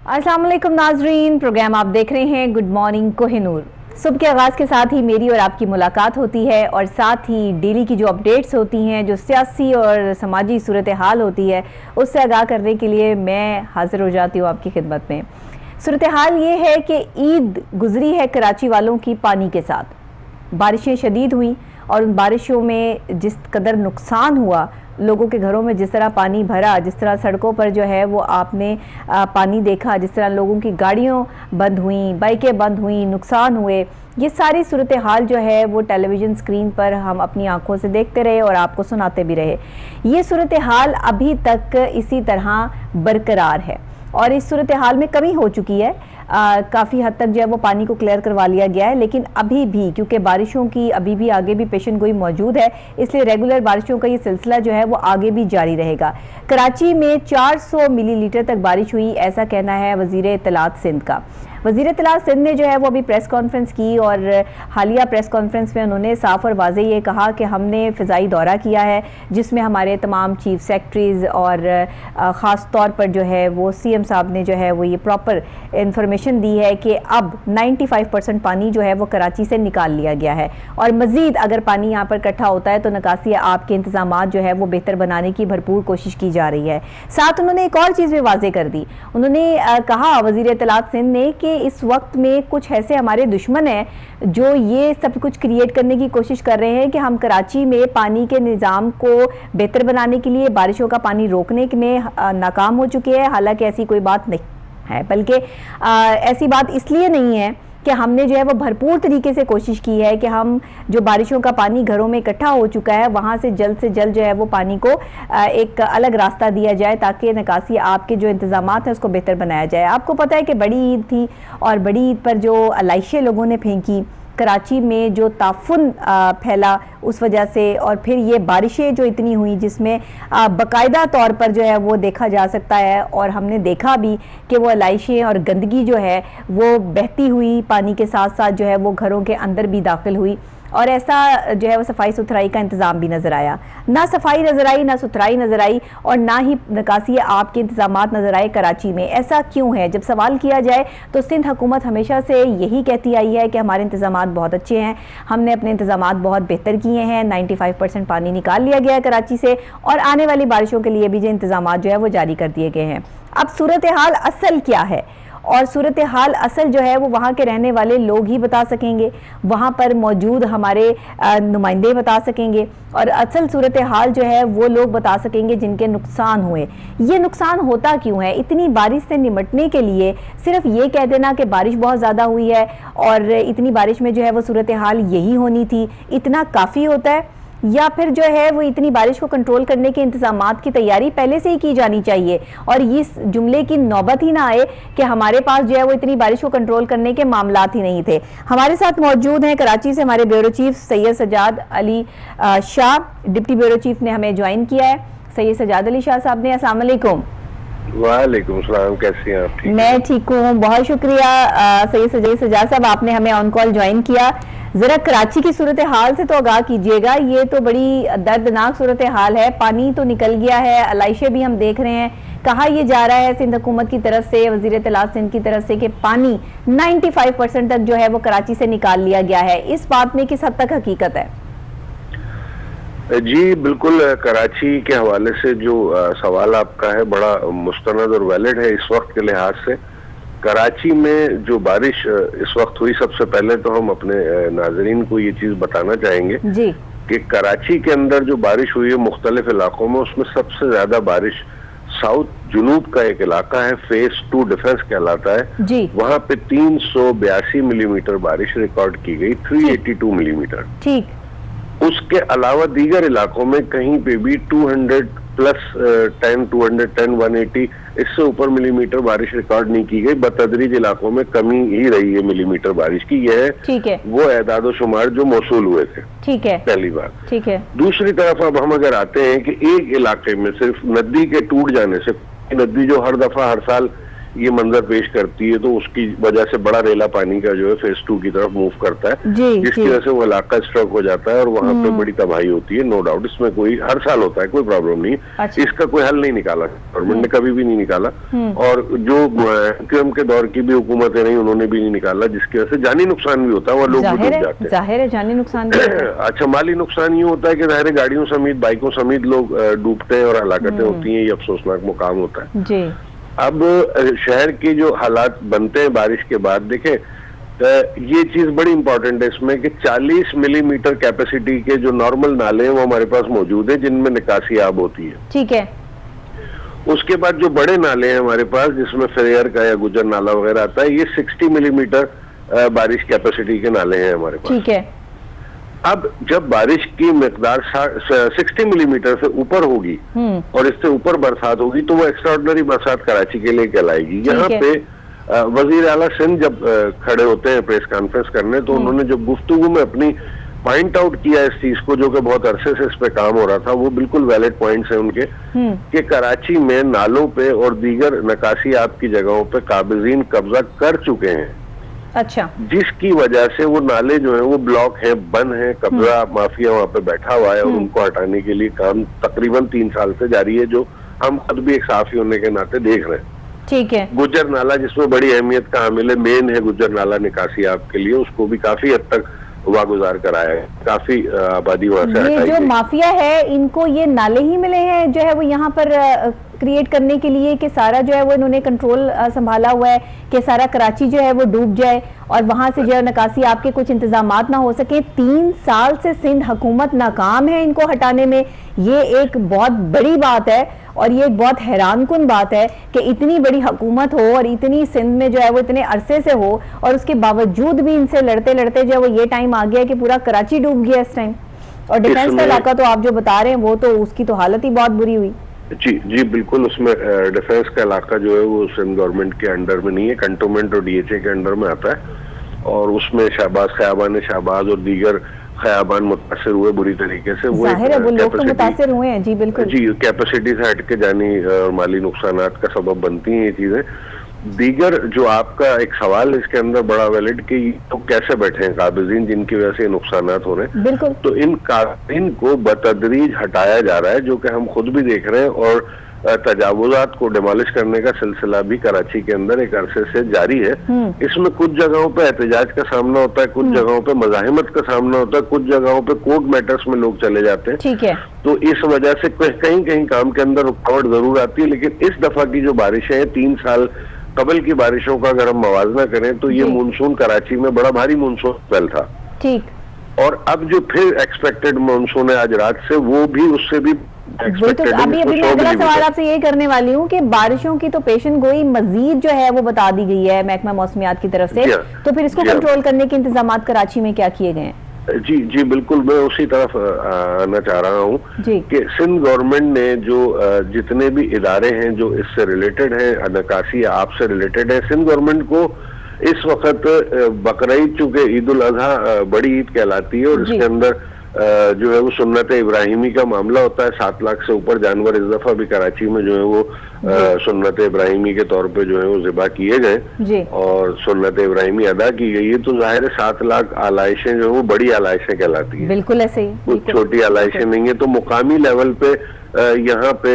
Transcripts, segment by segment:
अस्सलाम वालेकुम नाजरीन, प्रोग्राम आप देख रहे हैं गुड मॉर्निंग कोहिनूर। सुबह के आगाज़ के साथ ही मेरी और आपकी मुलाकात होती है और साथ ही डेली की जो अपडेट्स होती हैं, जो सियासी और समाजी सूरत हाल होती है, उससे आगाह करने के लिए मैं हाजिर हो जाती हूँ आपकी खिदमत में। सूरत हाल ये है कि ईद गुजरी है कराची वालों की पानी के साथ। बारिशें शदीद हुई और उन बारिशों में जिस कदर नुकसान हुआ, लोगों के घरों में जिस तरह पानी भरा, जिस तरह सड़कों पर जो है वो आपने पानी देखा, जिस तरह लोगों की गाड़ियों बंद हुई, बाइकें बंद हुई, नुकसान हुए, ये सारी सूरत हाल जो है वो टेलीविज़न स्क्रीन पर हम अपनी आंखों से देखते रहे और आपको सुनाते भी रहे। ये सूरत हाल अभी तक इसी तरह बरकरार है और इस सूरत हाल में कमी हो चुकी है। काफ़ी हद तक जो है वो पानी को क्लियर करवा लिया गया है, लेकिन अभी भी क्योंकि बारिशों की अभी भी आगे भी पेशन गोई मौजूद है, इसलिए रेगुलर बारिशों का ये सिलसिला जो है वो आगे भी जारी रहेगा। कराची में 400 मिलीलीटर तक बारिश हुई, ऐसा कहना है वज़ीर इत्तलात सिंध का। वज़ीर इत्तलात सिंध ने जो है वो अभी प्रेस कॉन्फ्रेंस की और हालिया प्रेस कॉन्फ्रेंस में उन्होंने साफ और वाज़े ये कहा कि हमने फ़िज़ाई दौरा किया है, जिसमें हमारे तमाम चीफ सेक्रेटरीज़ और ख़ास तौर पर जो है वो CM साहब ने जो है वो ये प्रॉपर इंफॉर्मेशन दी है कि अब 95% पानी जो है वो कराची से निकाल लिया गया है और मज़ीद अगर पानी यहाँ पर इकट्ठा होता है तो निकासी आपके इंतज़ाम जो है वो बेहतर बनाने की भरपूर कोशिश की जा रही है। साथ उन्होंने एक और चीज़ भी वाज़े कर दी। उन्होंने कहा वज़ीर इत्तलात सिंध ने कि इस वक्त में कुछ ऐसे हमारे दुश्मन हैं जो ये सब कुछ क्रिएट करने की कोशिश कर रहे हैं कि हम कराची में पानी के निज़ाम को बेहतर बनाने के लिए बारिशों का पानी रोकने में नाकाम हो चुके हैं। हालांकि ऐसी कोई बात नहीं है, बल्कि ऐसी बात इसलिए नहीं है कि हमने जो है वो भरपूर तरीके से कोशिश की है कि हम जो बारिशों का पानी घरों में इकट्ठा हो चुका है वहाँ से जल्द जो है वो पानी को एक अलग रास्ता दिया जाए ताकि निकासी आपके जो इंतज़ामात हैं उसको बेहतर बनाया जाए। आपको पता है कि बड़ी ईद थी और बड़ी ईद पर जो अलाइशें लोगों ने फेंकी, कराची में जो ताफुन फैला उस वजह से, और फिर ये बारिशें जो इतनी हुई जिसमें बाकायदा तौर पर जो है वो देखा जा सकता है और हमने देखा भी कि वो अलाइशें और गंदगी जो है वो बहती हुई पानी के साथ साथ जो है वो घरों के अंदर भी दाखिल हुई और ऐसा जो है वो सफाई सुथराई का इंतज़ाम भी नज़र आया। ना सफाई नज़र आई, ना सुथराई नज़र आई और ना ही निकासी आपके इंतज़ामात नज़र आए कराची में। ऐसा क्यों है? जब सवाल किया जाए तो सिंध हुकूमत हमेशा से यही कहती आई है कि हमारे इंतज़ामात बहुत अच्छे हैं, हमने अपने इंतज़ामात बहुत बेहतर किए हैं, 95% पानी निकाल लिया गया है कराची से और आने वाली बारिशों के लिए भी जो इंतज़ामात जो है वो जारी कर दिए गए हैं। अब सूरत हाल असल क्या है और सूरत हाल असल जो है वो वहाँ के रहने वाले लोग ही बता सकेंगे, वहाँ पर मौजूद हमारे नुमाइंदे बता सकेंगे और असल सूरत हाल जो है वो लोग बता सकेंगे जिनके नुकसान हुए। ये नुकसान होता क्यों है? इतनी बारिश से निपटने के लिए सिर्फ ये कह देना कि बारिश बहुत ज़्यादा हुई है और इतनी बारिश में जो है वो सूरत हाल यही होनी थी, इतना काफ़ी होता है? या फिर जो है वो इतनी बारिश को कंट्रोल करने के इंतजामात की तैयारी पहले से ही की जानी चाहिए और इस जुमले की नौबत ही ना आए कि हमारे पास जो है वो इतनी बारिश को कंट्रोल करने के मामलात ही नहीं थे। हमारे साथ मौजूद हैं कराची से हमारे bureau chief Syed Sajjad Ali Shah, deputy bureau chief ने हमें ज्वाइन किया है। सैयद सजाद अली शाह साहब ने, अस्सलाम वालेकुम। वालेकुम सलाम, कैसी हैं आप? मैं ठीक हूँ, बहुत शुक्रिया सैयद सजाद साहब, आपने हमें ऑन कॉल ज्वाइन किया। जरा कराची की सूरत हाल से तो आगाह कीजिएगा। ये तो बड़ी दर्दनाक सूरत हाल है, पानी तो निकल गया है, अलाइशे भी हम देख रहे हैं। कहा यह जा रहा है सिंध हुकूमत की तरफ से, वज़ीर इत्तलात सिंध की तरफ से कि पानी 95% तक जो है वो कराची से निकाल लिया गया है। इस बात में किस हद तक हकीकत है? जी बिल्कुल, कराची के हवाले से जो सवाल आपका है बड़ा मुस्तनद और वैलिड है इस वक्त के लिहाज से। कराची में जो बारिश इस वक्त हुई, सबसे पहले तो हम अपने नाजरीन को ये चीज बताना चाहेंगे जी कि कराची के अंदर जो बारिश हुई है मुख्तलिफ इलाकों में, उसमें सबसे ज्यादा बारिश साउथ जुनूब का एक इलाका है, फेज 2 डिफेंस कहलाता है जी। वहां पे 382 मिलीमीटर बारिश रिकॉर्ड की गई, 382 मिलीमीटर। ठीक। उसके अलावा दीगर इलाकों में कहीं पे भी 200 प्लस 10, 210, 180 इससे ऊपर मिलीमीटर बारिश रिकॉर्ड नहीं की गई। बतदरीज इलाकों में कमी ही रही है मिलीमीटर बारिश की। यह है वो एदाद शुमार जो मौसूल हुए थे। ठीक है, पहली बात। ठीक है। दूसरी तरफ अब हम अगर आते हैं कि एक इलाके में सिर्फ नदी के टूट जाने से, नदी जो हर दफा हर साल ये मंजर पेश करती है, तो उसकी वजह से बड़ा रेला पानी का जो है फेज 2 की तरफ मूव करता है, जिसकी वजह से वो इलाका स्ट्रक हो जाता है और वहां पे बड़ी तबाही होती है। नो डाउट, इसमें कोई हर साल होता है, कोई प्रॉब्लम नहीं। अच्छा। इसका कोई हल नहीं निकाला गवर्नमेंट ने, कभी भी नहीं निकाला, और जो QM के दौर की भी हुकूमतें रही उन्होंने भी नहीं निकाला, जिसकी वजह से जानी नुकसान भी होता है और लोग भी डूब जाते हैं। जाहिर है जानी नुकसान भी होता है। अच्छा, माली नुकसान ये होता है कि जाहिर गाड़ियों समेत, बाइकों समेत लोग डूबते हैं और हलाकतें होती हैं, ये अफसोसनाक मुकाम होता है जी। अब शहर के जो हालात बनते हैं बारिश के बाद, देखें ये चीज बड़ी इंपॉर्टेंट है इसमें कि 40 मिलीमीटर कैपेसिटी के जो नॉर्मल नाले हैं वो हमारे पास मौजूद है, जिनमें निकासी आब होती है। ठीक है। उसके बाद जो बड़े नाले हैं हमारे पास, जिसमें फेयर का या गुजर नाला वगैरह आता है, ये 60 मिलीमीटर बारिश कैपेसिटी के नाले हैं हमारे पास। ठीक है। अब जब बारिश की मिकदार 60 मिलीमीटर से ऊपर होगी और इससे ऊपर बरसात होगी, तो वो एक्स्ट्राऑर्डिनरी बरसात कराची के लिए कहलाएगी। यहाँ पे वजीर आला सिंध जब खड़े होते हैं प्रेस कॉन्फ्रेंस करने, तो उन्होंने जब गुफ्तगू में अपनी पॉइंट आउट किया इस चीज को, जो कि बहुत अरसे से इस पे काम हो रहा था, वो बिल्कुल वैलिड पॉइंट्स हैं उनके, कि कराची में नालों पे और दीगर नकासी आब की जगहों पे काबिजीन कब्जा कर चुके हैं। अच्छा। जिसकी वजह से वो नाले जो है वो ब्लॉक है, बंद है, कब्जा माफिया वहां पे बैठा हुआ है और उनको हटाने के लिए काम तकरीबन 3 साल से जारी है, जो हम खुद भी एक साफी होने के नाते देख रहे हैं। ठीक है। गुज्जर नाला, जिसमें बड़ी अहमियत का हामिल है, मेन है गुज्जर नाला निकासी आपके लिए, उसको भी काफी हद तक वागुजार कराया है, काफी आबादी वहां से ये जो माफिया है, इनको ये नाले ही मिले हैं जो है वो यहाँ पर क्रिएट करने के लिए, कि सारा जो है वो इन्होंने कंट्रोल संभाला हुआ है कि सारा कराची जो है वो डूब जाए और वहां से जो है निकासी आपके कुछ इंतजामात ना हो सके। 3 साल से सिंध हुकूमत नाकाम है इनको हटाने में। ये एक बहुत बड़ी बात है और ये एक बहुत हैरानकुन बात है कि इतनी बड़ी हुकूमत हो और इतनी सिंध में जो है वो इतने अरसे से हो, और उसके बावजूद भी इनसे लड़ते लड़ते जो है वो ये टाइम आ गया कि पूरा कराची डूब गया इस टाइम। और डिफेंस का इलाका तो आप जो बता रहे हैं वो तो उसकी तो हालत ही बहुत बुरी हुई। जी बिल्कुल, उसमें डिफेंस का इलाका जो है वो सिंध गवर्नमेंट के अंडर में नहीं है, कंटोनमेंट और DHA के अंडर में आता है, और उसमें शहबाज खयाबान शहबाज और दीगर खयाबान मुतासिर हुए बुरी तरीके से। वो लोग तो मुतासिर हुए हैं। जी बिल्कुल। जी, कैपेसिटी से हट के जानी और माली नुकसानात का सबब बनती हैं ये चीजें। दीगर जो आपका एक सवाल है इसके अंदर बड़ा वैलिड कि तो कैसे बैठे हैं काबिजीन जिनकी वजह से नुकसानात हो रहे हैं। बिल्कुल। तो इन काबिजीन को बतदरीज हटाया जा रहा है, जो कि हम खुद भी देख रहे हैं, और तजावुजात को डिमोलिश करने का सिलसिला भी कराची के अंदर एक अरसे से जारी है। इसमें कुछ जगहों पे एहतजाज का सामना होता है, कुछ जगहों पे मज़ाहिमत का सामना होता है, कुछ जगहों पे कोर्ट मैटर्स में लोग चले जाते हैं। ठीक है। तो इस वजह से कहीं कहीं काम के अंदर रुकावट जरूर आती है, लेकिन इस दफा की जो बारिशें हैं, 3 साल कबल की बारिशों का अगर हम मवाजना करें तो ये मानसून कराची में बड़ा भारी मानसून स्पेल था। ठीक। और अब जो फिर एक्सपेक्टेड मानसून है आज रात से, वो भी उससे भी तो अभी मैं अगला सवाल आपसे ये करने वाली हूँ कि बारिशों की तो पेशन गोई मजीद जो है वो बता दी गई है महकमा मौसमियात की तरफ से, तो फिर इसको कंट्रोल करने के इंतजाम कराची में क्या किए गए हैं? जी बिल्कुल, मैं उसी तरफ आना चाह रहा हूँ कि सिंध गवर्नमेंट ने जो जितने भी इदारे हैं जो इससे रिलेटेड हैं, नकासी आपसे रिलेटेड है, सिंध गवर्नमेंट को इस वक्त बकरीद, चूंकि ईद उल अजहा बड़ी ईद कहलाती है और इसके अंदर जो है वो सुन्नत इब्राहिमी का मामला होता है। 7 लाख से ऊपर जानवर इस दफा भी कराची में जो है वो सुन्नत इब्राहिमी के तौर पे जो है वो ज़िबा किए गए और सुन्नत इब्राहिमी अदा की गई है। तो जाहिर है 7 लाख आलाइशें जो है वो बड़ी आलाइशें कहलाती हैं, बिल्कुल ऐसे ही, कुछ छोटी आलाइशें नहीं है। तो मुकामी लेवल पे यहाँ पे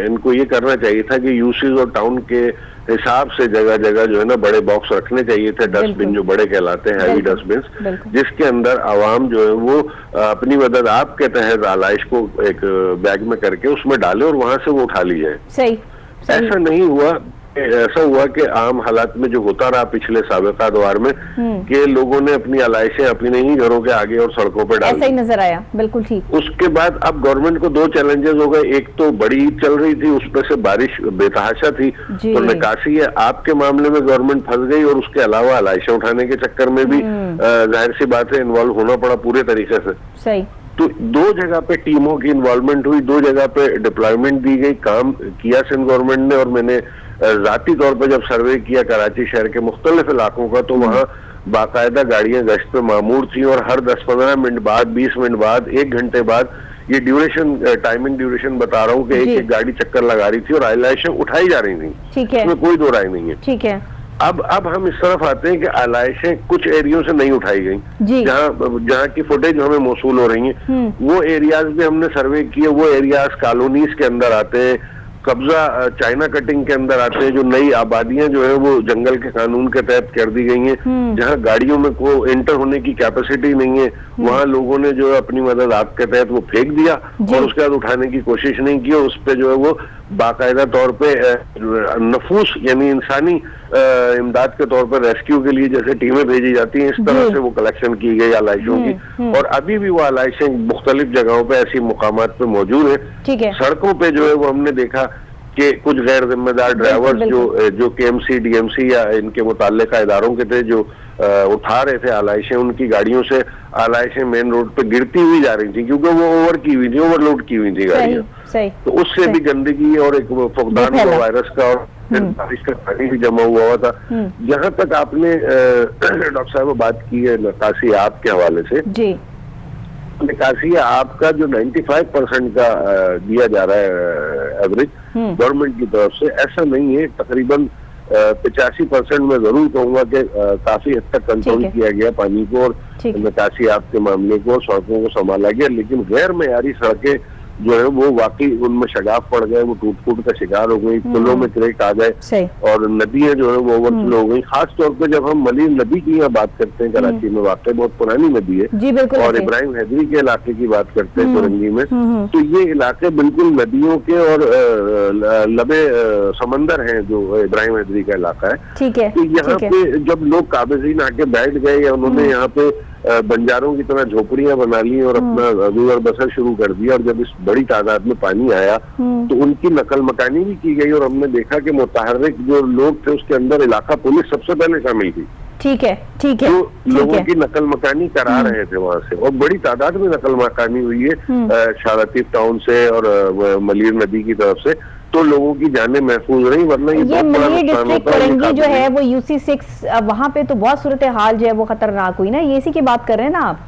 इनको ये करना चाहिए था कि यूसीज और टाउन के हिसाब से जगह जगह जो है ना बड़े बॉक्स रखने चाहिए थे, डस्टबिन जो बड़े कहलाते हैं, हैवी डस्टबिन, जिसके अंदर आवाम जो है वो अपनी मदद आपके तहत आलाइश को एक बैग में करके उसमें डाले और वहां से वो उठा ली जाए। सही। ऐसा नहीं हुआ, ऐसा हुआ कि आम हालात में जो होता रहा पिछले साबिका दौर में कि लोगों ने अपनी आलाइशें अपने ही घरों के आगे और सड़कों पर डाल, ऐसा ही नजर आया। बिल्कुल ठीक। उसके बाद अब गवर्नमेंट को 2 चैलेंजेस हो गए। एक तो बड़ी ईद चल रही थी, उसमें से बारिश बेतहाशा थी, तो निकासी है आपके मामले में गवर्नमेंट फंस गई, और उसके अलावा आलाइशें उठाने के चक्कर में भी जाहिर सी बात है इन्वॉल्व होना पड़ा पूरे तरीके से। सही। तो 2 जगह पे टीमों की इन्वॉल्वमेंट हुई, 2 जगह पे डिप्लॉयमेंट दी गई, काम किया सिंध गवर्नमेंट ने। और मैंने जाती तौर पर जब सर्वे किया कराची शहर के मुख्तलिफ इलाकों का, तो वहाँ बाकायदा गाड़ियां गश्त पे मामूर थी और हर 10-15 मिनट बाद, 20 मिनट बाद, 1 घंटे बाद ये ड्यूरेशन, टाइमिंग ड्यूरेशन बता रहा हूँ कि एक एक गाड़ी चक्कर लगा रही थी और आलाइशें उठाई जा रही थी। ठीक है, इसमें कोई दो राय नहीं है। ठीक है। अब हम इस तरफ आते हैं कि आलाइशें कुछ एरियो से नहीं उठाई गई, जहाँ की फुटेज हमें मौसूल हो रही है वो एरियाज में हमने सर्वे किए, वो एरियाज कॉलोनीज के अंदर आते हैं, कब्जा चाइना कटिंग के अंदर आते हैं, जो नई आबादियां जो है वो जंगल के कानून के तहत कर दी गई हैं, जहां गाड़ियों में को एंटर होने की कैपेसिटी नहीं है, वहां लोगों ने जो है अपनी मदद आग के तहत वो फेंक दिया और उसके बाद उठाने की कोशिश नहीं की, और उस पे जो है वो बाकायदा तौर पे नफूस यानी इंसानी इमदाद के तौर पर रेस्क्यू के लिए जैसे टीमें भेजी जाती हैं, इस तरह से वो कलेक्शन की गई आलाइशों की, और अभी भी वो आलाइशें मुख्तलिफ जगहों पे ऐसी मुकामात पे मौजूद है। सड़कों पे जो है वो हमने देखा कि कुछ गैर जिम्मेदार ड्राइवर्स जो केएमसी, डीएमसी या इनके मुताल्लिका इदारों के थे जो उठा रहे थे आलाइशें, उनकी गाड़ियों से आलाइशें मेन रोड पे गिरती हुई जा रही थी क्योंकि वो ओवर की हुई थी, ओवरलोड की हुई थी गाड़ियां, तो उससे भी गंदगी और एक फुकदान का वायरस का और बारिश का पानी भी जमा हुआ था। जहां तक आपने डॉक्टर साहब बात की है निकासी आप के हवाले से, निकासी आपका जो 95% का दिया जा रहा है एवरेज गवर्नमेंट की तरफ से, ऐसा नहीं है। तकरीबन 85% में जरूर कहूंगा कि काफी हद तक कंट्रोल किया गया पानी को और निकासी आपके मामले को, सड़कों को संभाला गया, लेकिन गैर मयारी सड़कें जो है वो वाकई उनमें शगाफ पड़ गए, वो टूट फूट का शिकार हो गई, पुलों में क्रैक आ गए और नदियां जो है वो ओवरफ्लो हो गई। खास तौर पे जब हम मलिर नदी की यहाँ बात करते हैं, कराची में वाकई बहुत पुरानी नदी है, और इब्राहिम हैदरी के इलाके की बात करते हैं कोरंगी में, तो ये इलाके बिल्कुल नदियों के और लबे समंदर हैं जो इब्राहिम हैदरी का इलाका है। तो यहाँ पे जब लोग काबिज़ीन आके बैठ गए या उन्होंने यहाँ पे बंजारों की तरह झोपड़ियां बना ली और अपना गुजर बसर शुरू कर दिया, और जब इस बड़ी तादाद में पानी आया तो उनकी नकल मकानी भी की गई, और हमने देखा कि मुतहर्रिक जो लोग थे उसके अंदर इलाका पुलिस सबसे पहले शामिल थी। ठीक है, ठीक है, तो लोगों की नकल मकानी करा रहे थे वहां से, और बड़ी तादाद में नकल मकानी हुई है शाहलतीफ टाउन से और मलिर नदी की तरफ से, तो लोगों की जानें महफूज रही, वरना ये मलिर डिस्ट्रिक्ट कोरंगी जो है वो UC6 वहाँ पे तो बहुत सूरत हाल जो है वो खतरनाक हुई ना, ये इसी की बात कर रहे हैं ना आप?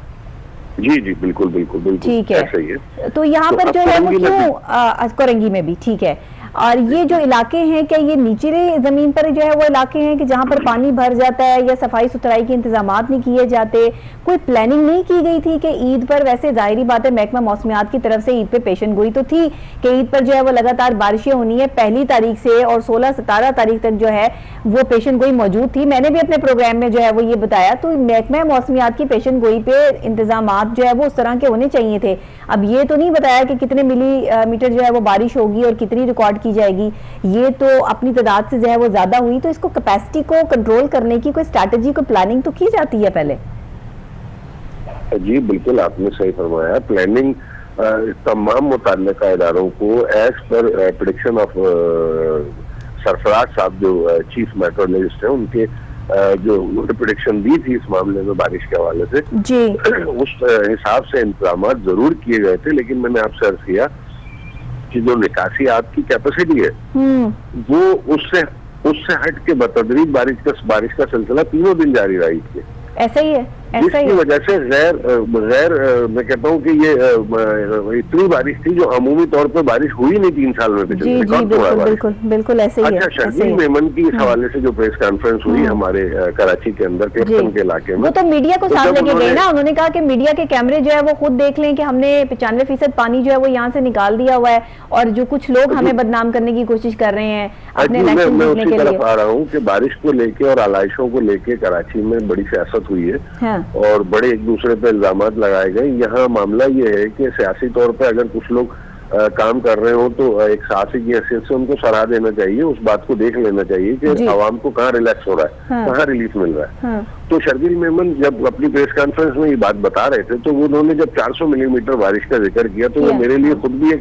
जी जी बिल्कुल बिल्कुल बिल्कुल, ठीक है, ऐसा ही है। तो यहाँ पर जो है वो क्यों कोरंगी में भी, ठीक है, और ये जो इलाके हैं क्या ये निचले जमीन पर जो है वो इलाके हैं कि जहाँ पर पानी भर जाता है या सफाई सुथराई के इंतजामात नहीं किए जाते? कोई प्लानिंग नहीं की गई थी कि ईद पर, वैसे जाहिर बात है महकमा मौसमियात की तरफ से ईद पे पेशन गोई तो थी कि ईद पर जो है वो लगातार बारिशें होनी है, 1 तारीख से और 16-17 तारीख तक जो है वो पेशन गोई मौजूद थी। मैंने भी अपने प्रोग्राम में जो है वो ये बताया, तो महकमा मौसमियात की पेशन गोई पे इंतजामात जो है वो उस तरह के होने चाहिए थे। अब ये तो नहीं बताया कि कितने मिलीमीटर जो है वो बारिश होगी और कितनी रिकॉर्ड की जाएगी, ये तो अपनी तादाद से जो है वो ज्यादा हुई, तो इसको कैपेसिटी को कंट्रोल करने की कोई स्ट्रैटेजी, को प्लानिंग तो की जाती है पहले? जी बिल्कुल, आपने सही फरमाया। प्लानिंग तमाम मुताल्लिका इदारों को as per prediction of Sarfaraz साहब जो चीफ मेट्रोलॉजिस्ट है, उनके जो प्रेडिक्शन दी थी इस मामले में बारिश के हवाले से जी, उस हिसाब से इंतजाम जरूर किए गए थे, लेकिन मैंने आपसे अर्ज किया कि जो निकासी आपकी कैपेसिटी है वो उससे हट के बतदरीज बारिश का सिलसिला 3 दिन जारी रही थी। ऐसा ही है, जिसकी वजह से गैर मैं कहता हूँ कि ये इतनी बारिश थी जो अमूमी तौर पर बारिश हुई नहीं 3 साल में पिछले। जी, बिल्कुल बिल्कुल ऐसे ही है। अच्छा, शर्जील मेमन की इस हवाले से जो प्रेस कॉन्फ्रेंस हुई हमारे कराची के अंदर क्लिफ्टन के इलाके में, वो तो मीडिया को साथ लेके गए ना, उन्होंने कहा कि मीडिया के कैमरे जो है वो खुद देख लें कि हमने 95% पानी जो है वो यहाँ से निकाल दिया हुआ है, और जो कुछ लोग हमें बदनाम करने की कोशिश कर रहे हैं अपने इलेक्शन जीतने के लिए। आ रहा हूँ कि बारिश को लेके और आलाइशों को लेके कराची में बड़ी सियासत हुई है और बड़े एक दूसरे पे इल्जामात लगाए गए। यहाँ मामला ये है कि सियासी तौर पे अगर कुछ लोग काम कर रहे हो तो एक साहसी की हैसियत से उनको सराह देना चाहिए, उस बात को देख लेना चाहिए कि आवाम को कहाँ रिलैक्स हो रहा है, कहाँ रिलीफ मिल रहा है। तो शर्जील मेमन जब अपनी प्रेस कॉन्फ्रेंस में ये बात बता रहे थे तो उन्होंने जब 400 मिलीमीटर बारिश का जिक्र किया तो वो मेरे लिए खुद भी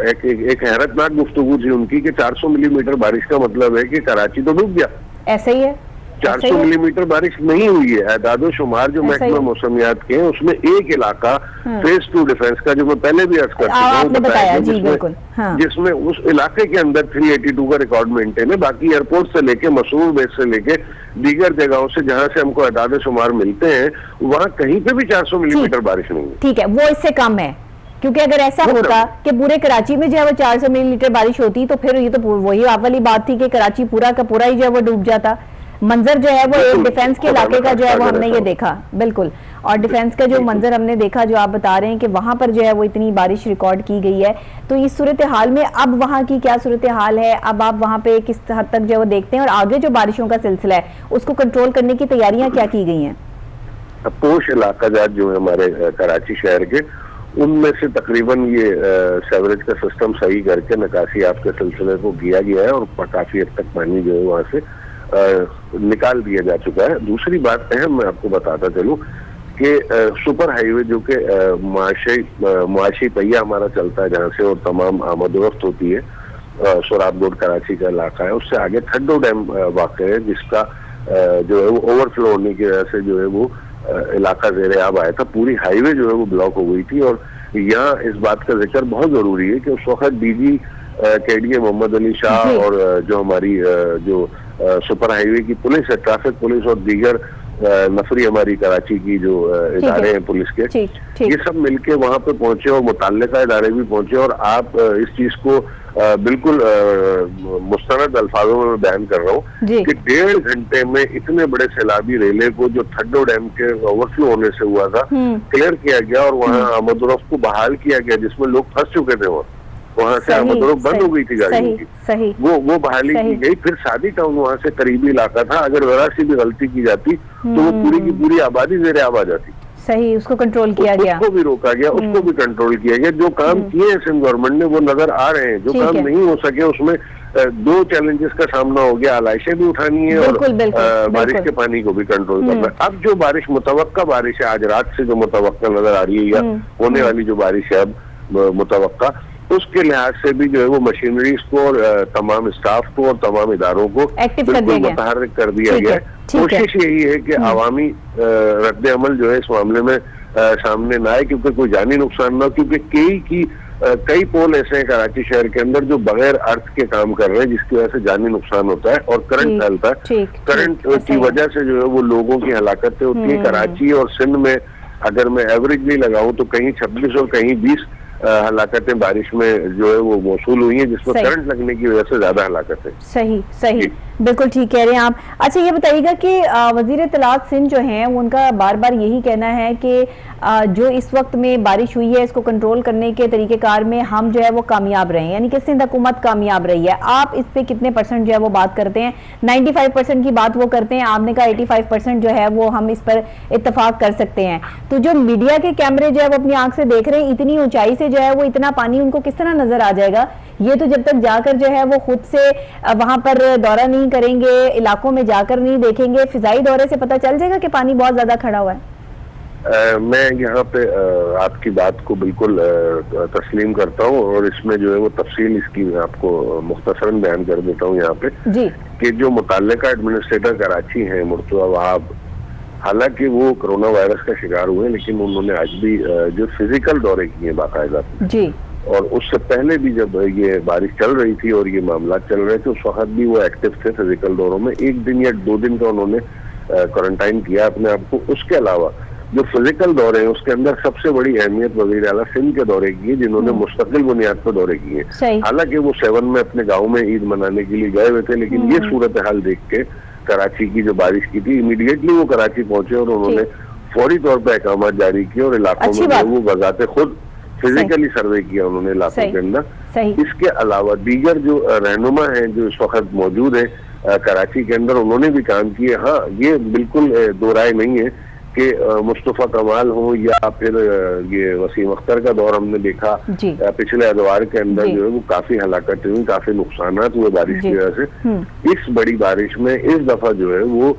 एक हैरतनाक गुफ्तगू थी उनकी कि 400 मिलीमीटर बारिश का मतलब है कि कराची तो डूब गया। ऐसा ही है, 400 मिलीमीटर बारिश नहीं हुई है। एदादो शुमार जो महकमा मौसमियात के हैं उसमें एक इलाका फेज 2 डिफेंस का, जो मैं पहले भी अर्ज कर चुका हूं, बताया जिसमें उस इलाके के अंदर 382 का रिकॉर्ड मेंटेन है। बाकी एयरपोर्ट से लेके मसूर बेस से लेके दीगर जगहों से जहां से हमको एदादो शुमार मिलते हैं वहां कहीं पे भी 400 मिलीमीटर बारिश नहीं है। ठीक है, वो इससे कम है, क्योंकि अगर ऐसा होता कि पूरे कराची में जो है वो 400 मिलीमीटर बारिश होती तो फिर ये तो वही आप वाली बात थी कि कराची पूरा का पूरा ही जो है वो डूब जाता। मंजर जो है वो एक डिफेंस के इलाके का जो है वो हमने ये देखा, बिल्कुल, और डिफेंस का जो मंजर हमने देखा जो आप बता रहे हैं कि वहां पर जो है वो इतनी बारिश रिकॉर्ड की गई है। तो इस सूरत हाल में अब वहां की क्या सूरत हाल है, अब आप वहां पे किस हद तक जो है वो देखते हैं, और आगे जो बारिशों का सिलसिला है उसको कंट्रोल करने की तैयारियां क्या की गई हैं? पोश इलाका जो है हमारे कराची शहर के, उनमें से तकरीबन ये सेवरेज का सिस्टम सही करके निकासी आपके सिलसिले को किया गया है और काफी हद तक पानी जो है वहां से निकाल दिया जा चुका है। दूसरी बात अहम मैं आपको बताता चलूं कि सुपर हाईवे जो कि मुआशी पहिया हमारा चलता है जहां से और तमाम आमदोरफ्त होती है, सोराब रोड कराची का इलाका है, उससे आगे थड्डो डैम वाक़ है जिसका जो है वो ओवरफ्लो होने की वजह से जो है वो इलाका ज़ेरे आब आया था। पूरी हाईवे जो है वो ब्लॉक हो गई थी और यहाँ इस बात का जिक्र बहुत जरूरी है कि उस वक्त डीजी KDA मोहम्मद अली शाह और जो हमारी जो सुपर हाईवे की पुलिस है, ट्रैफिक पुलिस और दीगर नफरी हमारी कराची की जो इदारे हैं पुलिस के, ये सब मिलके वहां पे पहुंचे और मुतल्लिका इदारे भी पहुंचे। और आप इस चीज को बिल्कुल मुस्तनद अल्फाजों में बयान कर रहा हूँ कि 1.5 घंटे में इतने बड़े सैलाबी रेले को जो थड्डो डैम के ओवरफ्लो होने से हुआ था क्लियर किया गया और वहाँ आमदोरफ्त को बहाल किया गया, जिसमें लोग फंस चुके थे वहाँ से आमदोरफ्त बंद हो गई थी गाड़ियों की, वो बहाली की गई। फिर सादी टाउन वहाँ से करीबी इलाका था, अगर जरा सी भी गलती की जाती तो वो पूरी की पूरी आबादी ज़ेरे आब आ जाती। सही, उसको कंट्रोल किया गया, उसको भी रोका गया, उसको भी कंट्रोल किया गया। जो काम किए हैं सिंध गवर्नमेंट ने वो नजर आ रहे हैं, जो काम नहीं हो सके उसमें 2 चैलेंजेस का सामना हो गया, आलाइशें भी उठानी है और बारिश के पानी को भी कंट्रोल करना है। अब जो बारिश मुतवक्का बारिश है, आज रात से जो मुतवक्का नजर आ रही है या होने वाली जो बारिश है अब मुतवक्का, उसके लिहाज से भी जो है वो मशीनरीज को और तमाम स्टाफ को और तमाम इदारों को बिल्कुल मुतहर्रिक कर दिया गया है। कोशिश यही है कि अवामी रद्द अमल जो है इस मामले में सामने ना आए, क्योंकि कोई जानी नुकसान ना हो, क्योंकि कई पोल ऐसे हैं कराची शहर के अंदर जो बगैर अर्थ के काम कर रहे हैं, जिसकी वजह से जानी नुकसान होता है और करंट फैलता है। करंट की वजह से जो है वो लोगों की हलाकतें होती है। कराची और सिंध में अगर मैं एवरेजली लगाऊं तो कहीं 26 और कहीं 20 हलाकतें बारिश में जो है वो मौसूल हुई हैं, जिसमें करंट लगने की वजह से ज्यादा हलाकतें। सही, बिल्कुल ठीक कह रहे हैं आप। अच्छा, ये बताइएगा कि वजीर इत्तलात सिंध जो हैं उनका बार बार यही कहना है कि जो इस वक्त में बारिश हुई है इसको कंट्रोल करने के तरीकेकार में हम जो है वो कामयाब रहे हैं, यानी कि सिंध हुकूमत कामयाब रही है। आप इस पे कितने % जो है वो बात करते हैं? 95% की बात वो करते हैं, आपने कहा 85% जो है वो हम इस पर इत्तेफाक कर सकते हैं। तो जो मीडिया के कैमरे जो है वो अपनी आंख से देख रहे हैं, इतनी ऊंचाई से जो है वो इतना पानी उनको किस तरह नजर आ जाएगा? ये तो जब तक जाकर जो है वो खुद से वहां पर दौरा नहीं करेंगे, इलाकों में जाकर नहीं देखेंगे, फिजाई दौरे से पता चल जाएगा कि पानी बहुत ज्यादा खड़ा हुआ है। मैं यहाँ पे आपकी बात को बिल्कुल तस्लीम करता हूँ और इसमें जो है वो तफसील इसकी आपको मुख्तसरन बयान कर देता हूँ यहाँ पे कि जो मुतल्लिका एडमिनिस्ट्रेटर कराची हैं मुर्तज़ा वहाब, हालांकि वो कोरोना वायरस का शिकार हुए, लेकिन उन्होंने आज भी जो फिजिकल दौरे किए बाकायदा जी, और उससे पहले भी जब ये बारिश चल रही थी और ये मामला चल रहे थे उस वक्त भी वो एक्टिव थे फिजिकल दौरों में। 1 दिन या 2 दिन का उन्होंने क्वारंटाइन किया अपने आप को। उसके अलावा जो फिजिकल दौरे हैं उसके अंदर सबसे बड़ी अहमियत वज़ीर आला सिंध के दौरे की है, जिन्होंने मुस्तकिल बुनियाद पर दौरे किए। हालांकि वो 7 में अपने गाँव में ईद मनाने के लिए गए हुए थे, लेकिन ये सूरत हाल देख के कराची की जो बारिश की थी, इमीडिएटली वो कराची पहुंचे और उन्होंने फौरी तौर पर अहकाम जारी किए और इलाकों में वो बजाते खुद फिजिकली सर्वे किया उन्होंने इलाकों के अंदर। इसके अलावा दीगर जो रहनुमा हैं जो इस वक्त मौजूद है कराची के अंदर, उन्होंने भी काम किए। हाँ, ये बिल्कुल दो राय नहीं है कि मुस्तफा कमाल हो या फिर ये वसीम अख्तर का दौर हमने देखा पिछले अदवार के अंदर जो है वो काफी हलाकतें हुई, काफी नुकसानात हुए बारिश की वजह से। इस बड़ी बारिश में इस दफा जो है वो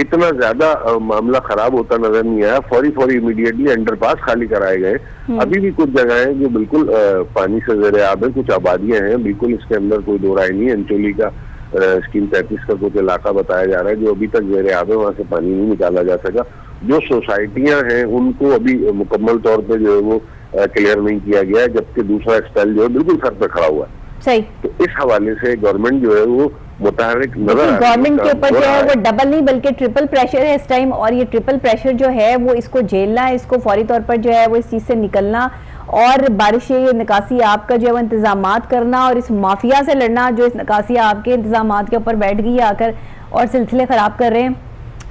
इतना ज्यादा मामला खराब होता नजर नहीं आया। फौरी इमीडिएटली अंडरपास खाली कराए गए। अभी भी कुछ जगह हैं जो बिल्कुल पानी से ज़ेरे आब है, कुछ आबादियां हैं बिल्कुल, इसके अंदर कोई दो राय नहीं है। अंचोली का स्कीम 33 का कुछ इलाका बताया जा रहा है जो अभी तक जेर आब है, वहां से पानी नहीं निकाला जा सका। जो सोसाइटियां हैं उनको अभी मुकम्मल तौर पे जो है वो क्लियर नहीं किया गया है, जबकि दूसरा स्पेल जो है बिल्कुल सर पे खड़ा हुआ है। सही। तो इस हवाले से गवर्नमेंट जो है वो मुतहरिक नजर आ रही है। गवर्नमेंट के ऊपर जो है वो डबल नहीं बल्कि ट्रिपल प्रेशर है इस टाइम, और ये ट्रिपल प्रेशर जो है वो इसको झेलना है, इसको फौरी तौर पर जो है वो इस चीज से निकलना और बारिशें निकासी आपका जो है वो इंतजामात करना और इस माफिया से लड़ना जो इस निकासी आपके इंतजामात के ऊपर बैठ गई आकर और सिलसिले खराब कर रहे हैं,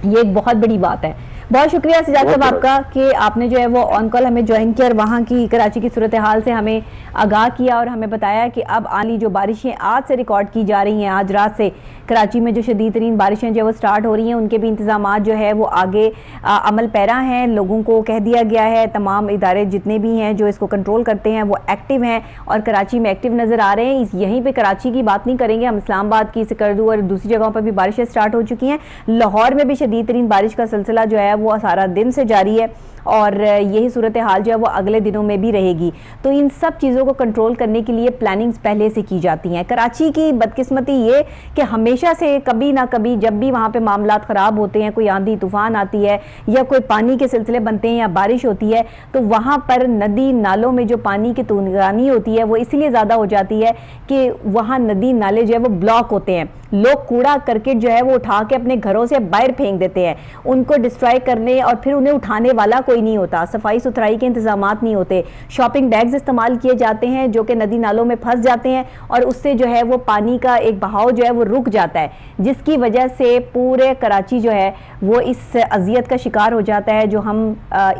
ये एक बहुत बड़ी बात है। बहुत शुक्रिया सिजाद साहब आपका कि आपने जो है वो ऑन कॉल हमें ज्वाइन किया और वहाँ की कराची की सूरत हाल से हमें आगाह किया और हमें बताया कि अब आनी जो बारिशें आज से रिकॉर्ड की जा रही हैं, आज रात से कराची में जो शदीद तरीन बारिशें जो है वो स्टार्ट हो रही हैं, उनके भी इंतजामात जो है वो आगे अमल पैरा हैं। लोगों को कह दिया गया है, तमाम इदारे जितने भी हैं जो इसको कंट्रोल करते हैं वो एक्टिव हैं और कराची में एक्टिव नज़र आ रहे हैं। यहीं पर कराची की बात नहीं करेंगे, हम इस्लामाबाद की, सिकरदू और दूसरी जगहों पर भी बारिशें स्टार्ट हो चुकी हैं। लाहौर में भी शदीद तरीन बारिश का सिलसिला जो है वो सारा दिन से जारी है और यही सूरत हाल जो है वो अगले दिनों में भी रहेगी। तो इन सब चीज़ों को कंट्रोल करने के लिए प्लानिंग्स पहले से की जाती हैं। कराची की बदकिस्मती ये कि हमेशा से कभी ना कभी जब भी वहाँ पे मामलात ख़राब होते हैं, कोई आंधी तूफ़ान आती है या कोई पानी के सिलसिले बनते हैं या बारिश होती है, तो वहाँ पर नदी नालों में जो पानी की तुंगानी होती है वो इसलिए ज़्यादा हो जाती है कि वहाँ नदी नाले जो है वो ब्लॉक होते हैं। लोग कूड़ा करकट जो है वो उठा के अपने घरों से बाहर फेंक देते हैं, उनको डिस्ट्रॉय करने और फिर उन्हें उठाने वाला कोई नहीं होता, सफाई सुथराई के इंतजामात नहीं होते। शॉपिंग बैग्स इस्तेमाल किए जाते हैं जो कि नदी नालों में फंस जाते हैं और उससे जो है वो पानी का एक बहाव जो है वो रुक जाता है, जिसकी वजह से पूरे कराची जो है वो इस अजियत का शिकार हो जाता है जो हम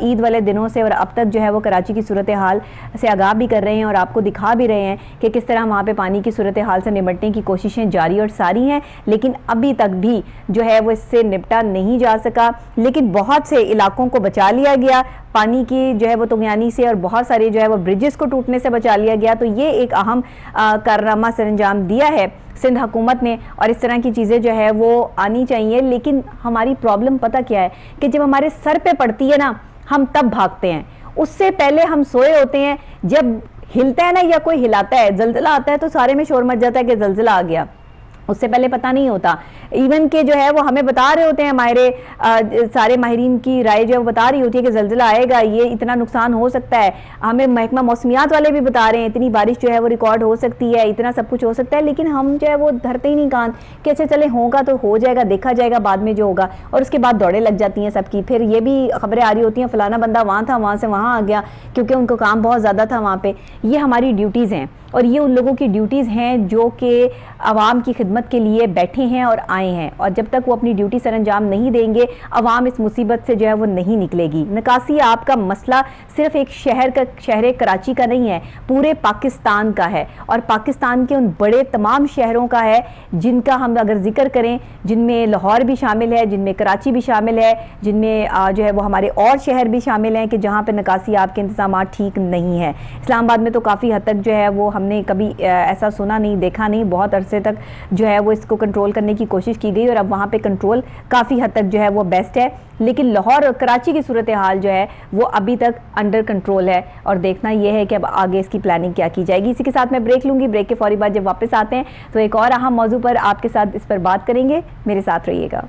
ईद वाले दिनों से और अब तक जो है वो कराची की सूरत हाल से आगाह भी कर रहे हैं और आपको दिखा भी रहे हैं कि किस तरह वहाँ पे पानी की सूरत हाल से निपटने की कोशिशें जारी और सारी हैं, लेकिन अभी तक भी जो है वो इससे निपटा नहीं जा सका। लेकिन बहुत से इलाकों को बचा लिया गया पानी की जो है वो तुगयानी से और बहुत सारे जो है वो ब्रिजेस को टूटने से बचा लिया गया। तो ये एक अहम कारनामा सरंजाम दिया है सिंध हुकूमत ने और इस तरह की चीज़ें जो है वो आनी चाहिए। लेकिन हमारी प्रॉब्लम पता क्या है कि जब हमारे सर पे पड़ती है ना, हम तब भागते हैं, उससे पहले हम सोए होते हैं। जब हिलता है ना या कोई हिलाता है, जल्जला आता है, तो सारे में शोर मच जाता है कि जल्जला आ गया, उससे पहले पता नहीं होता। इवन के जो है वो हमें बता रहे होते हैं, हमारे सारे माहिरीन की राय जो है वो बता रही होती है कि जल्जला आएगा, ये इतना नुकसान हो सकता है। हमें महकमा मौसमियात वाले भी बता रहे हैं इतनी बारिश जो है वो रिकॉर्ड हो सकती है, इतना सब कुछ हो सकता है, लेकिन हम जो है वो धरते ही नहीं कान कि अच्छा चले होगा तो हो जाएगा, देखा जाएगा बाद में जो होगा। और उसके बाद दौड़े लग जाती हैं सबकी, फिर ये भी खबरें आ रही होती हैं फलाना बंदा वहाँ था, वहाँ से वहाँ आ गया क्योंकि उनको काम बहुत ज़्यादा था वहाँ पे। ये हमारी ड्यूटीज़ हैं और ये उन लोगों की ड्यूटीज़ हैं जो कि आवाम की खिदमत के लिए बैठे हैं और आए हैं, और जब तक वो अपनी ड्यूटी सरअंजाम नहीं देंगे आवाम इस मुसीबत से जो है वो नहीं निकलेगी। निकासी आपका मसला सिर्फ एक शहर कराची का नहीं है, पूरे पाकिस्तान का है और पाकिस्तान के उन बड़े तमाम शहरों का है जिनका हम अगर जिक्र करें, जिनमें लाहौर भी शामिल है, जिनमें कराची भी शामिल है, जिनमें जो है वो हमारे और शहर भी शामिल हैं कि जहाँ पर निकासी आपके इंतजाम ठीक नहीं है। इस्लामाबाद में तो काफ़ी हद तक जो है वो हमने कभी ऐसा सुना नहीं, देखा नहीं, बहुत अरसे तक जो है वो इसको कंट्रोल करने की कोशिश की गई और अब वहाँ पे कंट्रोल काफ़ी हद तक जो है वो बेस्ट है। लेकिन लाहौर और कराची की सूरत हाल जो है वो अभी तक अंडर कंट्रोल है और देखना यह है कि अब आगे इसकी प्लानिंग क्या की जाएगी। इसी के साथ मैं ब्रेक लूँगी, ब्रेक के फौरी बाद जब वापस आते हैं तो एक और अहम मौजू पर आपके साथ इस पर बात करेंगे। मेरे साथ रहिएगा।